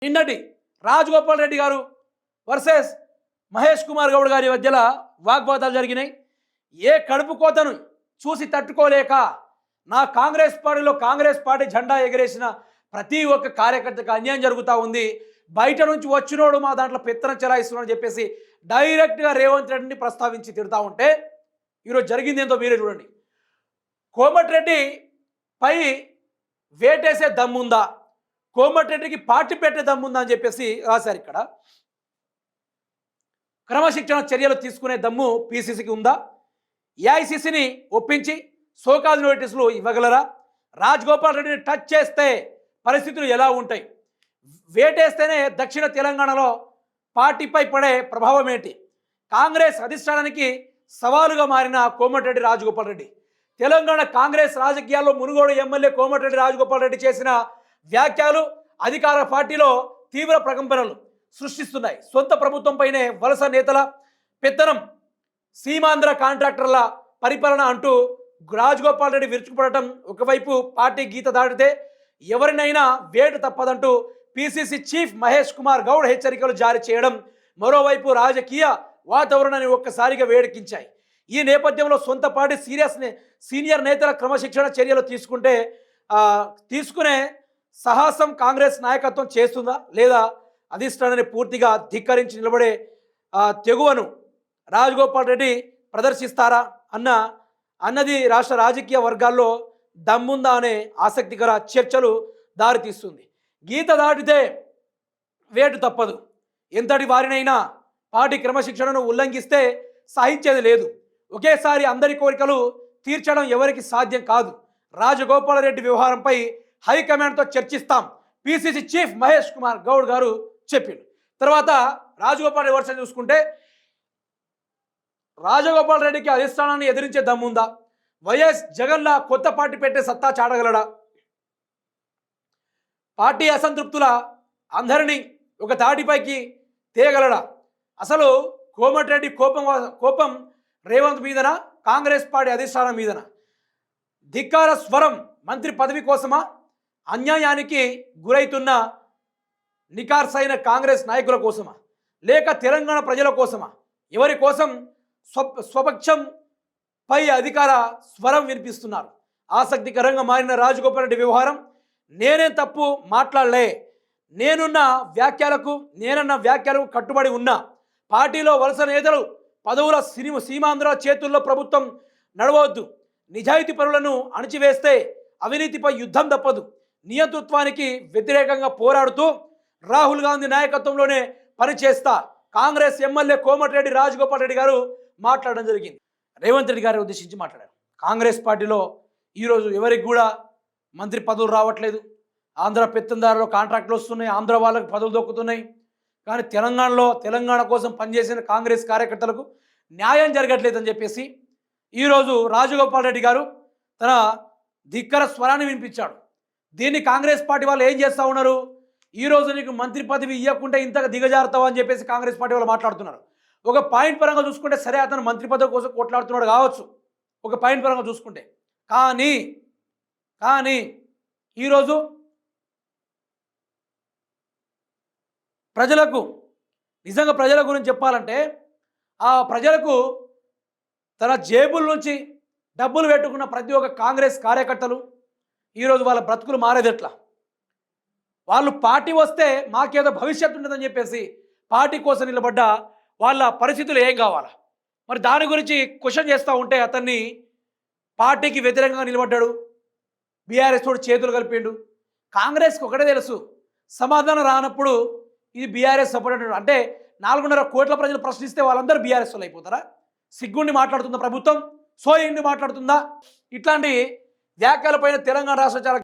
నిన్నటి రాజగోపాల్ రెడ్డి గారు వర్సెస్ మహేష్ కుమార్ గౌడ్ గారి మధ్యలో వాగ్వాదాలు జరిగినాయి. ఏ కడుపు కోతను చూసి తట్టుకోలేక నా కాంగ్రెస్ పార్టీ జెండా ఎగరేసిన ప్రతి ఒక్క కార్యకర్తకు అన్యాయం జరుగుతూ ఉంది, బయట నుంచి వచ్చినోడు మా దాంట్లో పెత్తనం చెలాయిస్తున్నాడు అని చెప్పేసి డైరెక్ట్గా రేవంత్ రెడ్డిని ప్రస్తావించి తిడతా ఉంటే ఈరోజు జరిగింది ఏంటో మీరే చూడండి. కోమటిరెడ్డి పై వేటేసే దమ్ముందా, కోమటిరెడ్డికి పార్టీ పెట్టే దమ్ముందా అని చెప్పేసి రాశారు. ఇక్కడ క్రమశిక్షణ చర్యలు తీసుకునే దమ్ము పిసిసికి ఉందా, ఏఐసిసిని ఒప్పించి సోకాజ్ నోటీసులు ఇవ్వగలరా, రాజగోపాల్ రెడ్డిని టచ్ చేస్తే పరిస్థితులు ఎలా ఉంటాయి, వేటేస్తేనే దక్షిణ తెలంగాణలో పార్టీపై పడే ప్రభావం ఏంటి, కాంగ్రెస్ అధిష్టానానికి సవాలుగా మారిన కోమటిరెడ్డి రాజగోపాల్ రెడ్డి, తెలంగాణ కాంగ్రెస్ రాజకీయాల్లో మునుగోడు ఎమ్మెల్యే కోమటిరెడ్డి రాజగోపాల్ రెడ్డి చేసిన వ్యాఖ్యలు అధికార పార్టీలో తీవ్ర ప్రకంపనలు సృష్టిస్తున్నాయి. సొంత ప్రభుత్వంపైనే వలస నేతల పెత్తనం, సీమాంధ్ర కాంట్రాక్టర్ల పరిపాలన అంటూ రాజగోపాల్ రెడ్డి విరుచుకుపడటం, ఒకవైపు పార్టీ గీత దాటితే ఎవరినైనా వేటు తప్పదంటూ పిసిసి చీఫ్ మహేష్ కుమార్ గౌడ్ హెచ్చరికలు జారీ చేయడం, మరోవైపు రాజకీయ వాతావరణాన్ని ఒక్కసారిగా వేడెక్కించాయి. ఈ నేపథ్యంలో సొంత పార్టీ సీనియర్ నేతల క్రమశిక్షణ చర్యలు తీసుకునే సాహసం కాంగ్రెస్ నాయకత్వం చేస్తుందా, లేదా అధిష్టానాన్ని పూర్తిగా ధిక్కరించి నిలబడే తెగువను రాజగోపాల్ రెడ్డి ప్రదర్శిస్తారా అన్నది రాష్ట్ర రాజకీయ వర్గాల్లో దమ్ముందా అనే ఆసక్తికర చర్చలు దారితీస్తుంది. గీత దాటితే వేటు తప్పదు, ఎంతటి వారినైనా పార్టీ క్రమశిక్షణను ఉల్లంఘిస్తే సహించేది లేదు, ఒకేసారి అందరి కోరికలు తీర్చడం ఎవరికి సాధ్యం కాదు. రాజగోపాల్ రెడ్డి వ్యవహారంపై హైకమాండ్తో చర్చిస్తాం, పిసిసి చీఫ్ మహేష్ కుమార్ గౌడ్ గారు చెప్పిండు. తర్వాత రాజగోపాల్ రెడ్డి వర్షం చూసుకుంటే, రాజగోపాల్ రెడ్డికి అధిష్టానాన్ని ఎదిరించే దమ్ముందా, వైఎస్ జగన్లా కొత్త పార్టీ పెట్టే సత్తా చాటగలడా, పార్టీ అసంతృప్తుల అందరినీ ఒక తాటిపైకి తేగలడా, అసలు కోమటిరెడ్డి కోపం రేవంత్ మీదనా, కాంగ్రెస్ పార్టీ అధిష్టానం మీదనా, ధిక్కార స్వరం మంత్రి పదవి కోసమా, అన్యాయానికి గురైతున్న నికార్సైన కాంగ్రెస్ నాయకుల కోసమా, లేక తెలంగాణ ప్రజల కోసమా, ఎవరి కోసం స్వపక్షం పై అధికార స్వరం వినిపిస్తున్నారు. ఆసక్తికరంగా మారిన రాజగోపాల్ రెడ్డి వ్యవహారం, నేనేం తప్పు మాట్లాడలే, నేనన్న వ్యాఖ్యలకు కట్టుబడి ఉన్నా, పార్టీలో వలస నేతలు పదవుల సీమాంధ్ర చేతుల్లో ప్రభుత్వం నడవద్దు, నిజాయితీ పరులను అణిచివేస్తే అవినీతిపై యుద్ధం తప్పదు, నియంతృత్వానికి వ్యతిరేకంగా పోరాడుతూ రాహుల్ గాంధీ నాయకత్వంలోనే పనిచేస్తా, కాంగ్రెస్ ఎమ్మెల్యే కోమటిరెడ్డి రాజగోపాల్ రెడ్డి గారు మాట్లాడడం జరిగింది. రేవంత్ రెడ్డి గారిని ఉద్దేశించి మాట్లాడారు. కాంగ్రెస్ పార్టీలో ఈరోజు ఎవరికి కూడా మంత్రి పదవులు రావట్లేదు, ఆంధ్ర పెత్తందారులో కాంట్రాక్టులు వస్తున్నాయి, ఆంధ్ర వాళ్ళకి పదవులు దొక్కుతున్నాయి, కానీ తెలంగాణ కోసం పనిచేసిన కాంగ్రెస్ కార్యకర్తలకు న్యాయం జరగట్లేదని చెప్పేసి ఈరోజు రాజగోపాల్ రెడ్డి గారు తన ధిక్కర స్వరాన్ని వినిపించాడు. దీన్ని కాంగ్రెస్ పార్టీ వాళ్ళు ఏం చేస్తూ ఉన్నారు, ఈరోజు నీకు మంత్రి పదవి ఇవ్వకుంటే ఇంతగా దిగజారుతావు అని చెప్పేసి కాంగ్రెస్ పార్టీ వాళ్ళు మాట్లాడుతున్నారు. ఒక పాయింట్ పరంగా చూసుకుంటే సరే, అతను మంత్రి పదవి కోసం కొట్లాడుతున్నాడు కావచ్చు ఒక పాయింట్ పరంగా చూసుకుంటే, కానీ ఈరోజు నిజంగా ప్రజల గురించి చెప్పాలంటే, ఆ ప్రజలకు తన జేబుల నుంచి డబ్బులు పెట్టుకున్న ప్రతి ఒక్క కాంగ్రెస్ కార్యకర్తలు ఈరోజు వాళ్ళ బ్రతుకులు మారేదెట్లా, వాళ్ళు పార్టీ వస్తే మాకేదో భవిష్యత్తు ఉంటుందని చెప్పేసి పార్టీ కోసం నిలబడ్డ వాళ్ళ పరిస్థితులు ఏం కావాలా, మరి దాని గురించి క్వశ్చన్ చేస్తూ ఉంటే అతన్ని పార్టీకి వ్యతిరేకంగా నిలబడ్డాడు, బీఆర్ఎస్ తోడు చేతులు కలిపిండు. కాంగ్రెస్కి ఒకటే తెలుసు, సమాధానం రానప్పుడు ఇది బీఆర్ఎస్ సపోర్ట్ అంటే 4.5 కోట్ల ప్రజలు ప్రశ్నిస్తే వాళ్ళందరూ బీఆర్ఎస్ వాళ్ళు అయిపోతారా? సిగ్గుండి మాట్లాడుతుందా ప్రభుత్వం, సోయిండి మాట్లాడుతుందా? ఇట్లాంటి వ్యాఖ్యలపైన తెలంగాణ రాష్ట్ర చాలా